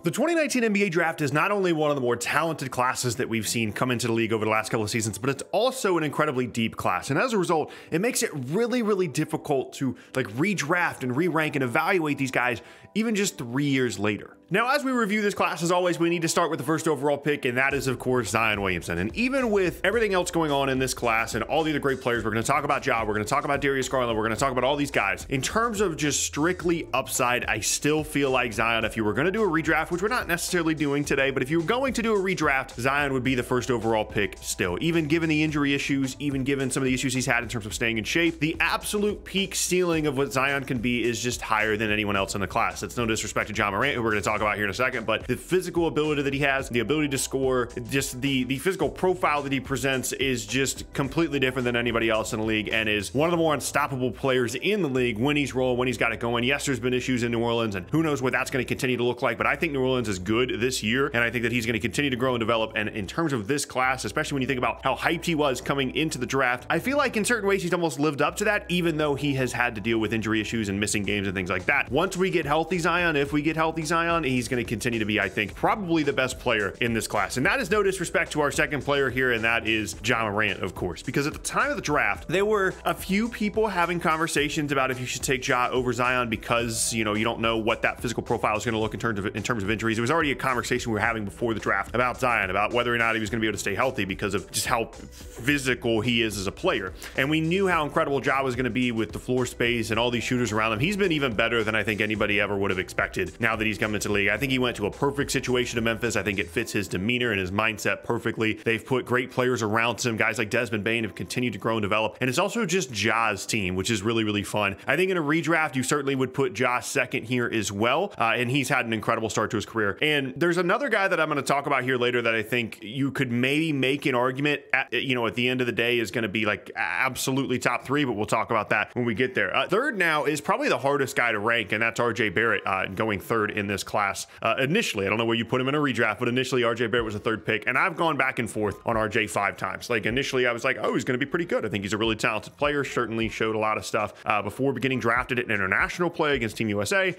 The 2019 NBA draft is not only one of the more talented classes that we've seen come into the league over the last couple of seasons, but it's also an incredibly deep class. And as a result, it makes it really, really difficult to redraft and re-rank and evaluate these guys even just 3 years later. Now, as we review this class, as always, we need to start with the first overall pick, and that is, of course, Zion Williamson. And even with everything else going on in this class and all the other great players, we're going to talk about Ja, we're going to talk about Darius Garland, we're going to talk about all these guys. In terms of just strictly upside, I still feel like Zion, if you were going to do a redraft, which we're not necessarily doing today, but if you were going to do a redraft, Zion would be the first overall pick still. Even given the injury issues, even given some of the issues he's had in terms of staying in shape, the absolute peak ceiling of what Zion can be is just higher than anyone else in the class. That's no disrespect to Morant, who we're going to talk about here in a second, but the physical ability that he has, the ability to score, just the physical profile that he presents is just completely different than anybody else in the league, and is one of the more unstoppable players in the league when he's rolling, when he's got it going. Yes, there's been issues in New Orleans, and who knows what that's going to continue to look like, but I think New Orleans is good this year, and I think that he's going to continue to grow and develop. And in terms of this class, especially when you think about how hyped he was coming into the draft, I feel like in certain ways he's almost lived up to that, even though he has had to deal with injury issues and missing games and things like that. Once we get healthy Zion, if we get healthy Zion, he's going to continue to be, I think, probably the best player in this class. And that is no disrespect to our second player here, and that is Morant, of course, because at the time of the draft, there were a few people having conversations about if you should take Ja over Zion because, you know, you don't know what that physical profile is going to look in terms of injuries. It was already a conversation we were having before the draft about Zion, about whether or not he was going to be able to stay healthy because of just how physical he is as a player. And we knew how incredible Ja was going to be with the floor space and all these shooters around him. He's been even better than I think anybody ever would have expected now that he's come into the league. I think he went to a perfect situation in Memphis. I think it fits his demeanor and his mindset perfectly. They've put great players around him. Guys like Desmond Bane have continued to grow and develop. And it's also just Ja's team, which is really, really fun. I think in a redraft, you certainly would put Ja second here as well. And he's had an incredible start to his career. And there's another guy that I'm going to talk about here later that I think you could maybe make an argument at the end of the day is going to be like absolutely top three, but we'll talk about that when we get there. Third now is probably the hardest guy to rank, and that's RJ Barrett going third in this class. Initially, I don't know where you put him in a redraft, but initially RJ Barrett was a third pick, and I've gone back and forth on RJ 5 times. Like initially I was like, oh, he's going to be pretty good. I think he's a really talented player, certainly showed a lot of stuff before getting drafted at an international play against Team USA.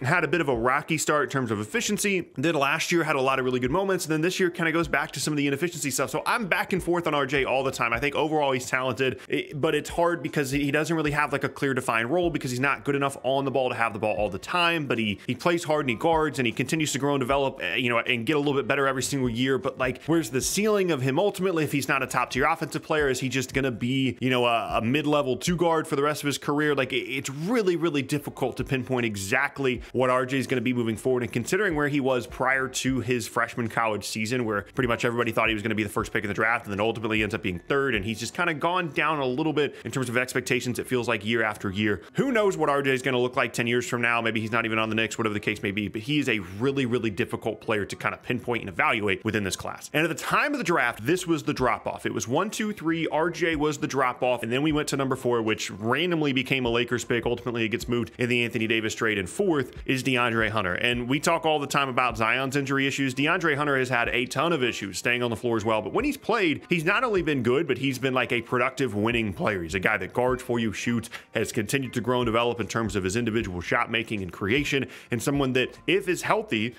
Had a bit of a rocky start in terms of efficiency. Did last year, had a lot of really good moments, and then this year kind of goes back to some of the inefficiency stuff. So I'm back and forth on RJ all the time. I think overall he's talented, but it's hard because he doesn't really have like a clear defined role because he's not good enough on the ball to have the ball all the time, but he plays hard and he guards and he continues to grow and develop, and get a little bit better every single year. But like, where's the ceiling of him ultimately if he's not a top tier offensive player? Is he just going to be, a mid-level 2 guard for the rest of his career? Like, it's really, really difficult to pinpoint exactly what RJ is going to be moving forward. And considering where he was prior to his freshman college season, where pretty much everybody thought he was going to be the first pick in the draft, and then ultimately ends up being third, and he's just kind of gone down a little bit in terms of expectations, it feels like, year after year. Who knows what RJ is going to look like 10 years from now? Maybe he's not even on the Knicks, whatever the case may be, but he is a really, really difficult player to kind of pinpoint and evaluate within this class. And at the time of the draft, this was the drop-off. It was 1, 2, 3. RJ was the drop-off, and then we went to number 4, which randomly became a Lakers pick. Ultimately, it gets moved in the Anthony Davis trade, and 4th is DeAndre Hunter. And we talk all the time about Zion's injury issues. DeAndre Hunter has had a ton of issues staying on the floor as well, but when he's played, he's not only been good, but he's been like a productive winning player. He's a guy that guards for you, shoots, has continued to grow and develop in terms of his individual shot making and creation, and someone that if he's healthy,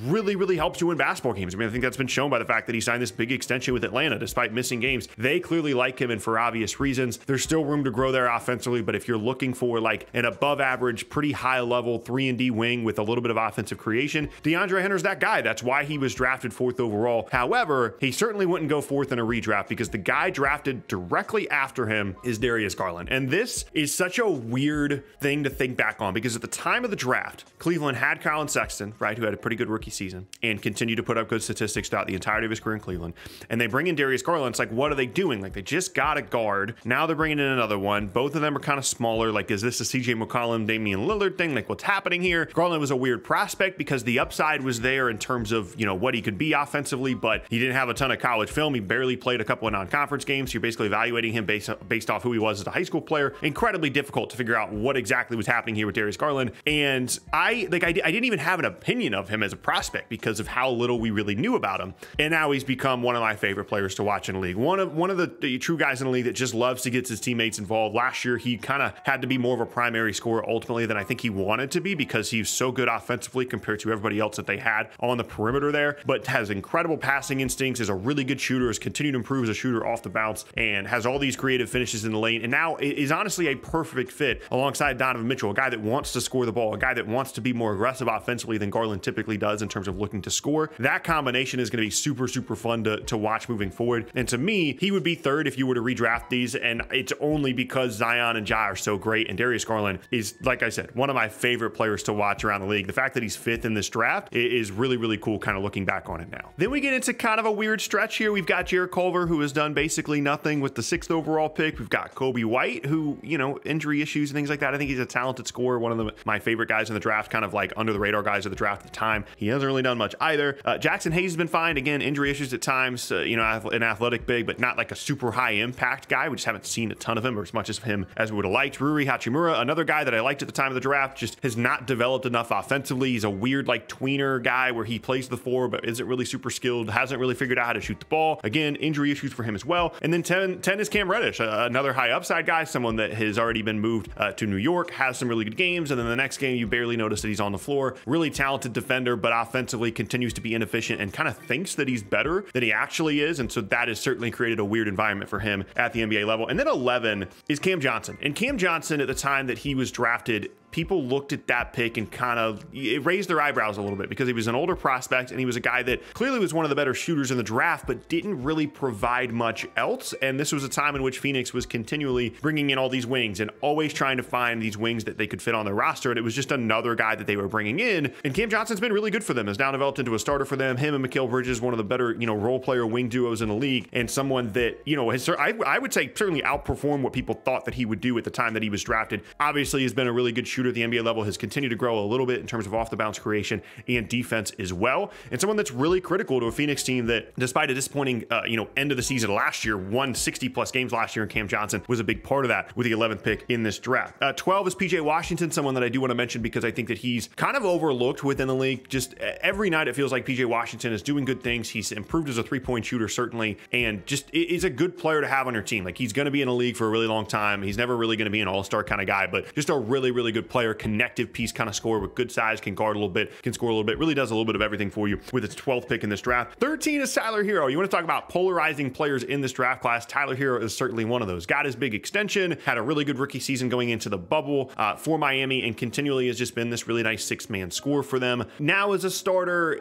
really, really helps you win basketball games. I mean, I think that's been shown by the fact that he signed this big extension with Atlanta despite missing games. They clearly like him, and for obvious reasons. There's still room to grow there offensively, but if you're looking for like an above average, pretty high level 3-and-D wing with a little bit of offensive creation, DeAndre Hunter's that guy. That's why he was drafted 4th overall. However, he certainly wouldn't go 4th in a redraft because the guy drafted directly after him is Darius Garland. And this is such a weird thing to think back on because at the time of the draft, Cleveland had Colin Sexton, right, who had a pretty good rookie season and continued to put up good statistics throughout the entirety of his career in Cleveland. And they bring in Darius Garland. It's like, what are they doing? Like, they just got a guard. Now they're bringing in another one. Both of them are kind of smaller. Like, is this a CJ McCollum, Damian Lillard thing? Like, what's happening here? Garland was a weird prospect because the upside was there in terms of, what he could be offensively, but he didn't have a ton of college film. He barely played a couple of non-conference games. You're basically evaluating him based off who he was as a high school player. Incredibly difficult to figure out what exactly was happening here with Darius Garland. And I I didn't even have an opinion of him as a prospect because of how little we really knew about him. And now he's become one of my favorite players to watch in the league. One of the true guys in the league that just loves to get his teammates involved. Last year, he kind of had to be more of a primary scorer ultimately than I think he wanted to be because he's so good offensively compared to everybody else that they had on the perimeter there, but has incredible passing instincts, is a really good shooter, has continued to improve as a shooter off the bounce, and has all these creative finishes in the lane, and now is honestly a perfect fit alongside Donovan Mitchell, a guy that wants to score the ball, a guy that wants to be more aggressive offensively than Garland typically does in terms of looking to score. That combination is going to be super, super fun to watch moving forward. And to me, he would be third if you were to redraft these, and it's only because Zion and Ja are so great, and Darius Garland is, like I said, one of my favorite players to watch around the league. The fact that he's fifth in this draft is really, really cool kind of looking back on it now. Then we get into kind of a weird stretch here. We've got Jarrett Culver, who has done basically nothing with the 6th overall pick. We've got Coby White, who, you know, injury issues and things like that. I think he's a talented scorer, one of my favorite guys in the draft, kind of like under the radar guys of the draft at the time. He hasn't really done much either. Jackson Hayes has been fine. Again, injury issues at times, you know, an athletic big, but not like a super high impact guy. We just haven't seen a ton of him or as much of him as we would have liked. Rui Hachimura, another guy that I liked at the time of the draft, just has not developed enough offensively. He's a weird like tweener guy where he plays the 4 but isn't really super skilled, hasn't really figured out how to shoot the ball. Again, injury issues for him as well. And then 10 is Cam Reddish, another high upside guy, someone that has already been moved to New York, has some really good games, and then the next game you barely notice that he's on the floor. Really talented defender, but offensively continues to be inefficient and kind of thinks that he's better than he actually is, and so that has certainly created a weird environment for him at the NBA level. And then 11 is Cam Johnson. And Cam Johnson, at the time that he was drafted, people looked at that pick and kind of raised their eyebrows a little bit because he was an older prospect and he was a guy that clearly was one of the better shooters in the draft, but didn't really provide much else. And this was a time in which Phoenix was continually bringing in all these wings and always trying to find these wings that they could fit on their roster. And it was just another guy that they were bringing in. And Cam Johnson's been really good for them, has now developed into a starter for them. Him and Mikal Bridges, one of the better, you know, role player wing duos in the league, and someone that, you know, has, I would say certainly outperformed what people thought that he would do at the time that he was drafted. Obviously, has been a really good shooter at the NBA level, has continued to grow a little bit in terms of off the bounce creation and defense as well. And someone that's really critical to a Phoenix team that, despite a disappointing, you know, end of the season last year, won 60 plus games last year, and Cam Johnson was a big part of that with the 11th pick in this draft. 12 is PJ Washington, someone that I do want to mention because I think that he's kind of overlooked within the league. Just every night it feels like PJ Washington is doing good things. He's improved as a 3-point shooter, certainly, and just is a good player to have on your team. Like, he's going to be in a league for a really long time. He's never really going to be an all-star kind of guy, but just a really, really good player, connective piece kind of scorer with good size, can guard a little bit, can score a little bit, really does a little bit of everything for you with its 12th pick in this draft. 13 is Tyler Herro. You want to talk about polarizing players in this draft class? Tyler Herro is certainly one of those. Got his big extension, had a really good rookie season going into the bubble for Miami, and continually has just been this really nice 6-man score for them. Now as a starter,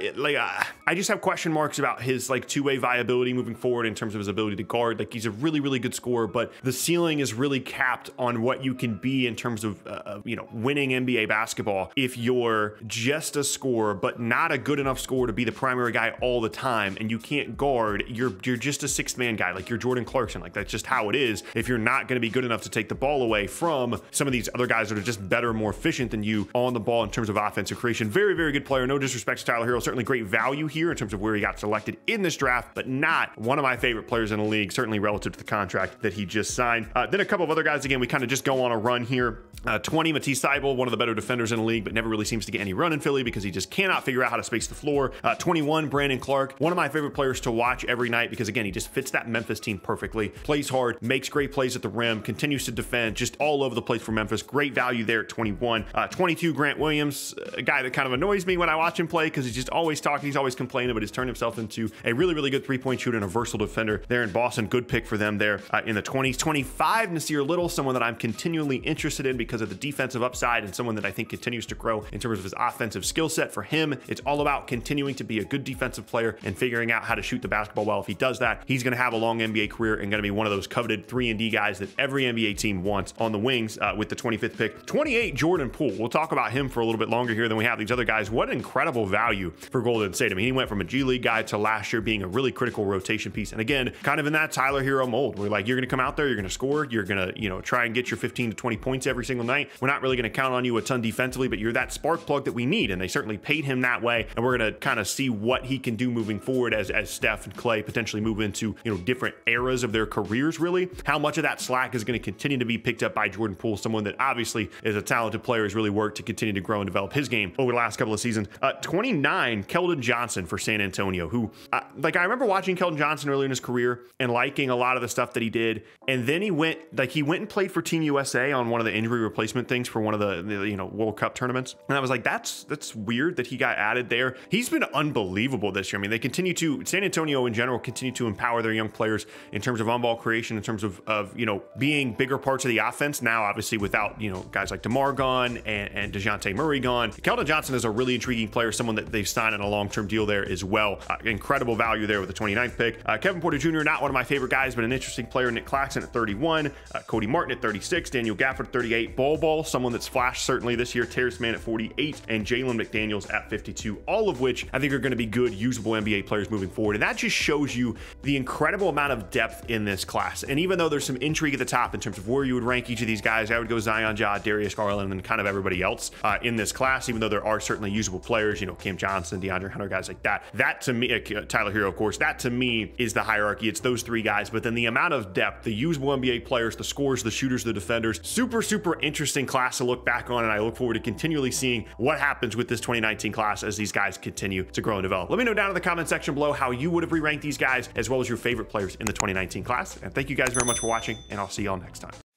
I just have question marks about his like two-way viability moving forward in terms of his ability to guard. Like, he's a really, really good scorer, but the ceiling is really capped on what you can be in terms of you know, winning NBA basketball if you're just a scorer but not a good enough scorer to be the primary guy all the time, and you can't guard. You're just a 6-man guy, like you're Jordan Clarkson. Like, that's just how it is if you're not going to be good enough to take the ball away from some of these other guys that are just better, more efficient than you on the ball in terms of offensive creation. Very, very good player. No disrespect to Tyler Herro. Certainly great value here in terms of where he got selected in this draft, but not one of my favorite players in the league, certainly relative to the contract that he just signed. Then a couple of other guys, again, we kind of just go on a run here. 20, Matisse Thybulle, one of the better defenders in the league, but never really seems to get any run in Philly because he just cannot figure out how to space the floor. 21, Brandon Clark, one of my favorite players to watch every night because, again, he just fits that Memphis team perfectly, plays hard, makes great plays at the rim, continues to defend, just all over the place for Memphis. Great value there at 21. 22, Grant Williams, a guy that kind of annoys me when I watch him play because he's just always talking, he's always complaining, but he's turned himself into a really, really good 3-point shooter and a versatile defender there in Boston. Good pick for them there in the 20s. 25, Nassir Little, someone that I'm continually interested in because of the defensive upside and someone that I think continues to grow in terms of his offensive skill set. For him, it's all about continuing to be a good defensive player and figuring out how to shoot the basketball well. If he does that, he's going to have a long NBA career and going to be one of those coveted 3-and-D guys that every NBA team wants on the wings with the 25th pick. 28, Jordan Poole. We'll talk about him for a little bit longer here than we have these other guys. What incredible value for Golden State. I mean, he went from a G League guy to last year being a really critical rotation piece. And again, kind of in that Tyler Herro mold where, like, you're going to come out there, you're going to score, you're going to, you know, try and get your 15 to 20 points every single single night. We're not really going to count on you a ton defensively, but you're that spark plug that we need. And they certainly paid him that way. And we're going to kind of see what he can do moving forward as Steph and Clay potentially move into, you know, different eras of their careers, really. How much of that slack is going to continue to be picked up by Jordan Poole, someone that obviously is a talented player, has really worked to continue to grow and develop his game over the last couple of seasons. 29, Keldon Johnson for San Antonio, who, like, I remember watching Keldon Johnson early in his career and liking a lot of the stuff that he did. And then he went and played for Team USA on one of the injury replacement things for one of the you know, World Cup tournaments. And I was like, that's weird that he got added there. He's been unbelievable this year. I mean, San Antonio in general continue to empower their young players in terms of on-ball creation, in terms of you know, being bigger parts of the offense. Now, obviously, without, you know, guys like DeMar gone and DeJounte Murray gone. Keldon Johnson is a really intriguing player, someone that they've signed on a long-term deal there as well. Incredible value there with the 29th pick. Kevin Porter Jr., not one of my favorite guys, but an interesting player. Nick Claxton at 31, Cody Martin at 36, Daniel Gafford at 38, Bol Bol, someone that's flashed certainly this year, Terrence Mann at 48, and Jalen McDaniels at 52, all of which I think are going to be good, usable NBA players moving forward. And that just shows you the incredible amount of depth in this class. And even though there's some intrigue at the top in terms of where you would rank each of these guys, I would go Zion, Darius Garland, and kind of everybody else in this class, even though there are certainly usable players, you know, Cam Johnson, DeAndre Hunter, guys like that. That to me, Tyler Herro, of course, that to me is the hierarchy. It's those three guys, but then the amount of depth, the usable NBA players, the scorers, the shooters, the defenders, super interesting class to look back on. And I look forward to continually seeing what happens with this 2019 class as these guys continue to grow and develop. Let me know down in the comment section below how you would have re-ranked these guys, as well as your favorite players in the 2019 class. And thank you guys very much for watching, and I'll see y'all next time.